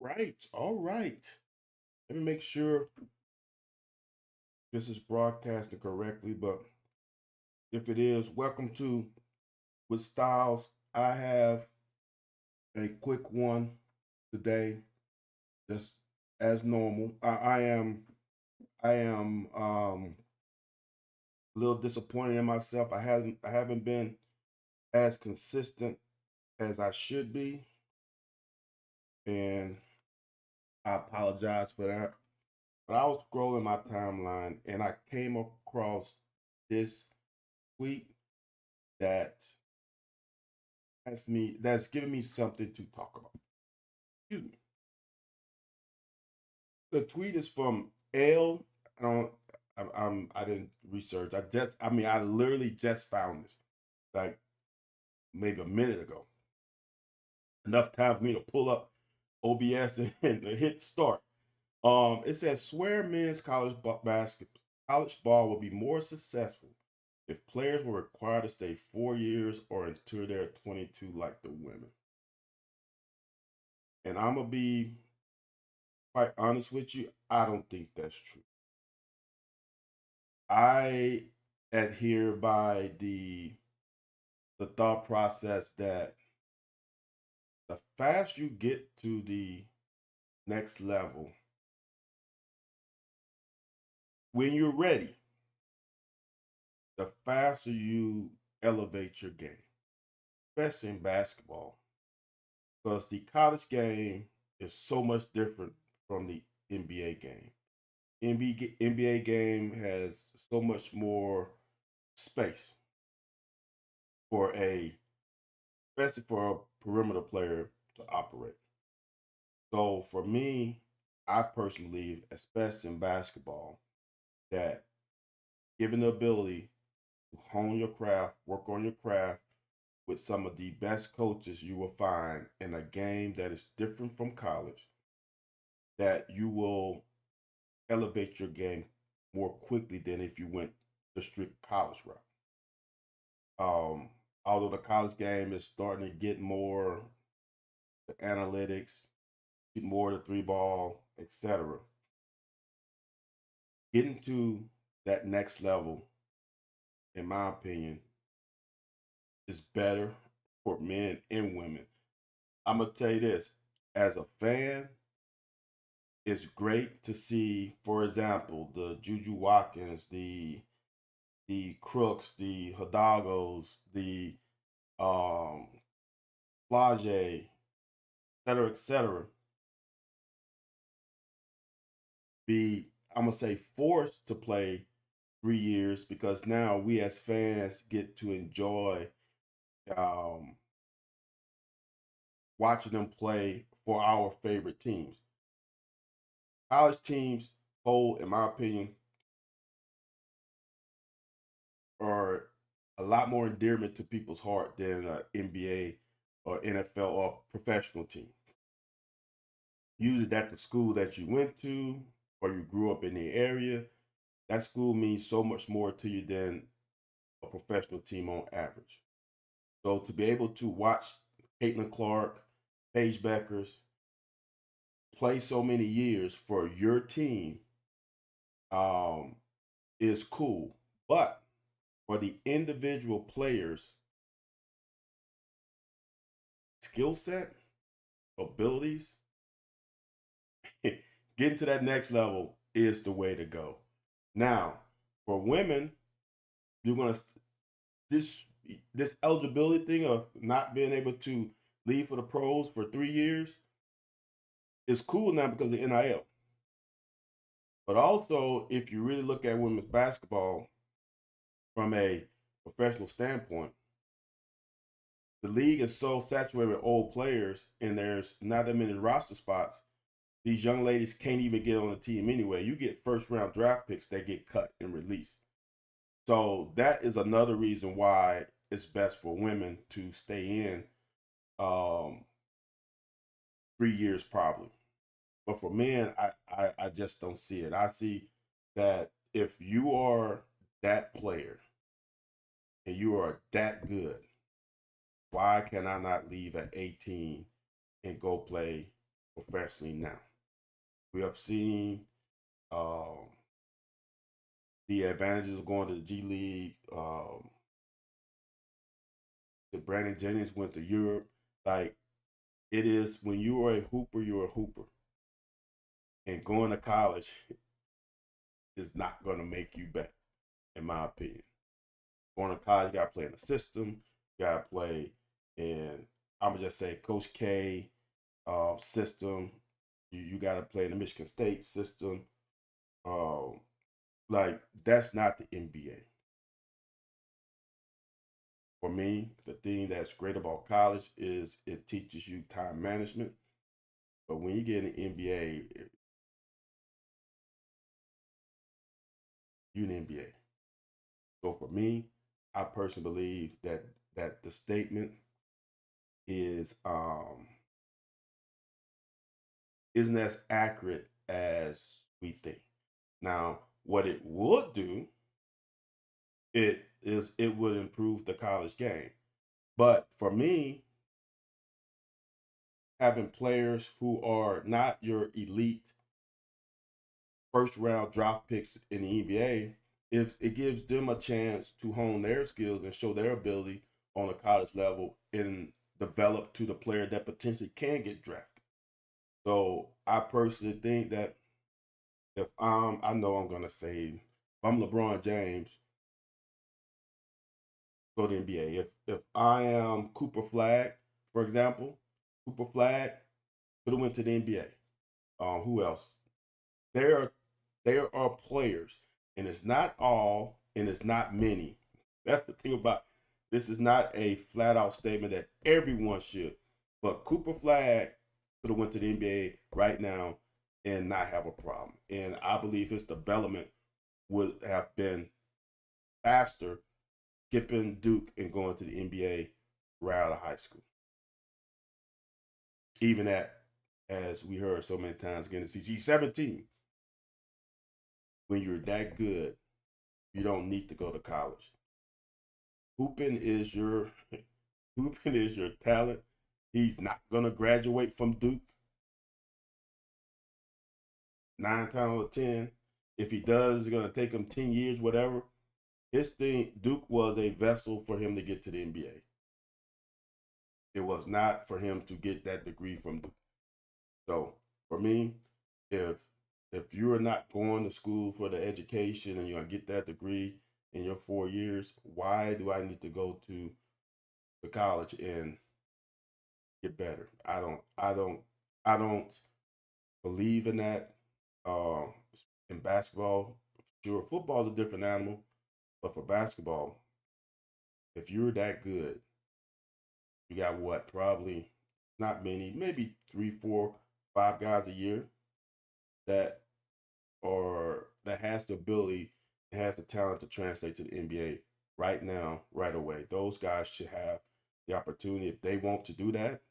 Right. All right. Let me make sure this is broadcasting correctly. But if it is, welcome to With Styles. I have a quick one today, just as normal. I am a little disappointed in myself. I haven't been as consistent as I should be, and I apologize for that. But I was scrolling my timeline and I came across this tweet that that's giving me something to talk about. Excuse me. The tweet is from L. I don't. I didn't research. I literally just found this like maybe a minute ago. Enough time for me to pull up OBS and hit start. It says swear men's college ball will be more successful if players were required to stay 4 years or until they're 22 like the women. And I'm gonna be quite honest with you, I don't think that's true. I adhere by the thought process that the faster you get to the next level, when you're ready, the faster you elevate your game, especially in basketball, because the college game is so much different from the NBA game. NBA game has so much more space for especially for a perimeter player to operate. So for me, I personally believe, especially in basketball, that given the ability to hone your craft, work on your craft with some of the best coaches you will find in a game that is different from college, that you will elevate your game more quickly than if you went the strict college route. Although the college game is starting to get more to analytics, get more to three ball, etc. Getting to that next level, in my opinion, is better for men and women. I'm gonna tell you this: as a fan, it's great to see, for example, the Juju Watkins, the Crooks, the Hidalgos, the um, Flage, et cetera, be, I'm gonna say, forced to play 3 years because now we as fans get to enjoy um, watching them play for our favorite teams. College teams hold, in my opinion, are a lot more endearment to people's heart than an NBA or NFL or professional team. Usually, that's the school that you went to or you grew up in the area. That school means so much more to you than a professional team on average. So to be able to watch Caitlin Clark, Paige Beckers play so many years for your team um, is cool. But for the individual players' skill set, abilities, getting to that next level is the way to go. Now, for women, you're gonna this this eligibility thing of not being able to leave for the pros for 3 years is cool now because of NIL. But also, if you really look at women's basketball from a professional standpoint, the league is so saturated with old players, and there's not that many roster spots. These young ladies can't even get on the team anyway. You get first round draft picks that get cut and released. So that is another reason why it's best for women to stay in um, 3 years probably. But for men, I just don't see it. I see that if you are that player and you are that good, why can I not leave at 18 and go play professionally now. We have seen the advantages of going to the G League. Brandon Jennings went to Europe. Like, it is, when you are a hooper, you're a hooper. And going to college is not going to make you better, in my opinion. Going to college, you got to play in the system. You got to play in, I'm going to just say, Coach K system. You got to play in the Michigan State system. Like, that's not the NBA. For me, the thing that's great about college is it teaches you time management. But when you get in the NBA, you're an NBA. So for me, I personally believe that the statement is isn't as accurate as we think. Now, what it would do, it would improve the college game. But for me, having players who are not your elite first round draft picks in the NBA, if it gives them a chance to hone their skills and show their ability on a college level and develop to the player that potentially can get drafted. So I personally think that if I know I'm gonna say, if I'm LeBron James, go to the NBA. If I am Cooper Flag, for example, Cooper Flag could have went to the NBA. Who else? There are players, and it's not all, and it's not many. That's the thing about this. Is not a flat out statement that everyone should, but Cooper Flag could have went to the NBA right now and not have a problem. And I believe his development would have been faster skipping Duke and going to the NBA right out of high school. Even at, as we heard so many times, getting to CG 17. When you're that good, you don't need to go to college. Hooping is your hooping is your talent. He's not gonna graduate from Duke. 9 times out of 10. If he does, it's gonna take him 10 years, whatever. His thing, Duke was a vessel for him to get to the NBA. It was not for him to get that degree from Duke. So for me, if you're not going to school for the education and you're gonna get that degree in your 4 years, why do I need to go to the college and get better? I don't believe in that. In basketball, sure, football is a different animal, but for basketball, if you're that good, you got what? Probably not many, maybe 3, 4, 5 guys a year that that has the ability, has the talent to translate to the NBA right now, right away. Those guys should have the opportunity, if they want to do that,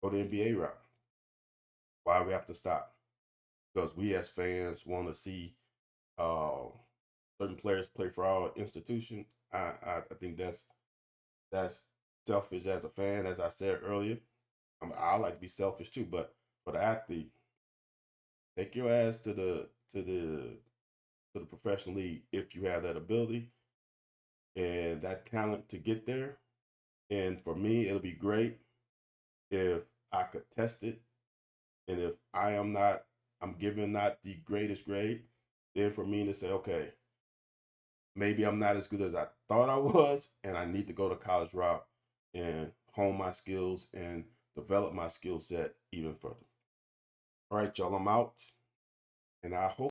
go the NBA route. Why we have to stop? Because we as fans want to see uh, certain players play for our institution. I think that's selfish as a fan. As I said earlier, I like to be selfish too, but for the athlete, take your ass to the professional league if you have that ability and that talent to get there. And for me, it'll be great if I could test it. And if I'm given not the greatest grade, then for me to say, okay, maybe I'm not as good as I thought I was, and I need to go to college route and hone my skills and develop my skill set even further. All right, y'all, I'm out. And I hope